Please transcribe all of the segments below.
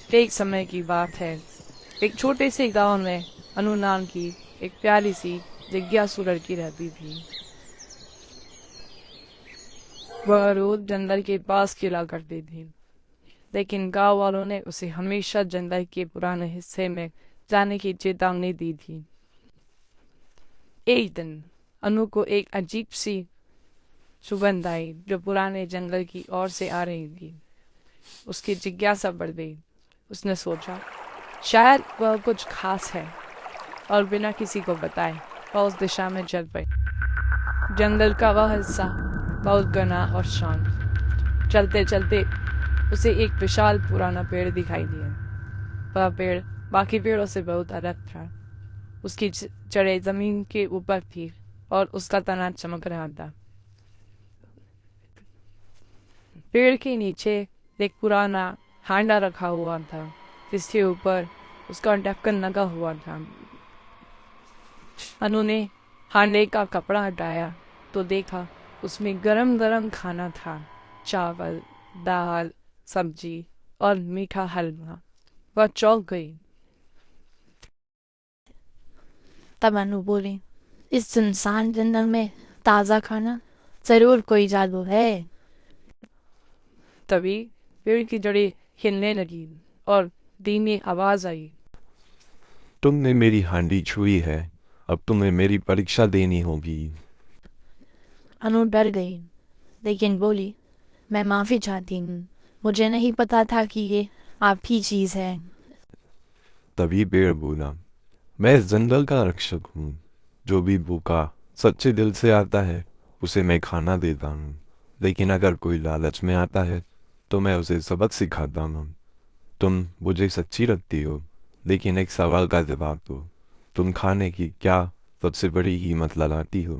एक समय की बात है। एक छोटे से गांव में अनु नाम की एक प्यारी सी जिज्ञासु लड़की रहती थी। वह रोज जंगल के पास खेला करती थी, लेकिन गांव वालों ने उसे हमेशा जंगल के पुराने हिस्से में जाने की चेतावनी दी थी। एक दिन अनु को एक अजीब सी सुगंध आई जो पुराने जंगल की ओर से आ रही थी। उसकी जिज्ञासा बढ़ गई। उसने सोचा शायद वह कुछ खास है, और बिना किसी को बताए वह उस दिशा में चल पड़ी। जंगल का वह हिस्सा बहुत घना और शांत। चलते चलते उसे एक विशाल पुराना पेड़ दिखाई दिया। वह पेड़ बाकी पेड़ों से बहुत अलग था। उसकी जड़ें जमीन के ऊपर थी और उसका तना चमक रहा था। पेड़ के नीचे एक पुराना हांडा रखा हुआ था, जिसके ऊपर उसका ढक्कन लगा हुआ था। अनु ने हांडे का कपड़ा हटाया तो देखा उसमें गरम गरम खाना था। चावल, दाल, सब्जी और मीठा हलवा। वह चौंक गई। तब अनु बोली, इस सुनसान जंगल में ताज़ा खाना, जरूर कोई जादू है। तभी पेड़ की जड़ें हिलने लगी और धीमी आवाज आई। तुमने मेरी हांडी छुई है, अब तुम्हें मेरी परीक्षा देनी होगी। अनु डर गई, लेकिन बोली, मैं माफी चाहती हूँ। मुझे नहीं पता था कि ये आपकी चीज है। तभी पेड़ बोला, मैं इस जंगल का रक्षक हूँ। जो भी भूखा सच्चे दिल से आता है उसे मैं खाना देता हूँ, लेकिन अगर कोई लालच में आता है तो मैं उसे सबक सिखाता हूँ। तुम मुझे सच्ची लगती हो, लेकिन एक सवाल का जवाब दो। तुम खाने की क्या सबसे बड़ी कीमत लगाती हो?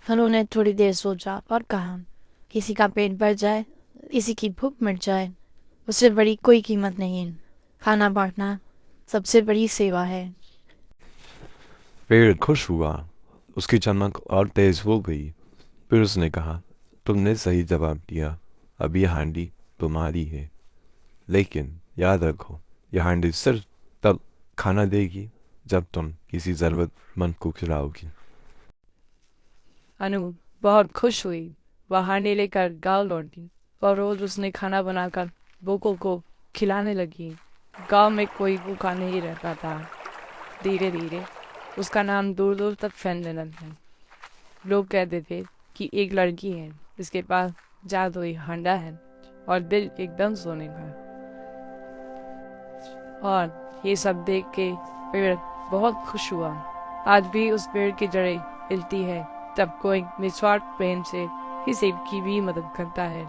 अनु ने थोड़ी देर सोचा और कहा, किसी का पेट भर जाए, किसी की भूख मिट जाए, उससे बड़ी कोई कीमत नहीं। खाना बांटना सबसे बड़ी सेवा है। पेड़ खुश हुआ। उसकी चमक और तेज हो गई। फिर उसने कहा, तुमने सही जवाब दिया। अब यह हांडी तुम्हारी है, लेकिन याद रखो, यह हांडी सिर्फ तब खाना देगी जब तुम किसी जरूरतमंद को खिलाओगी। अनु बहुत खुश हुई। वह हांडी लेकर गांव लौटी और रोज उसने खाना बनाकर भूखों को खिलाने लगी। गांव में कोई भूखा नहीं रहता था। धीरे धीरे उसका नाम दूर दूर तक फैलने लगा। लोग कहते थे कि एक लड़की है जिसके पास जादुई हांडा है और दिल एकदम सोने का। और ये सब देख के पेड़ बहुत खुश हुआ। आज भी उस पेड़ की जड़ें हिलती है जब कोई निस्वार्थ प्रेम से किसी की भी मदद करता है।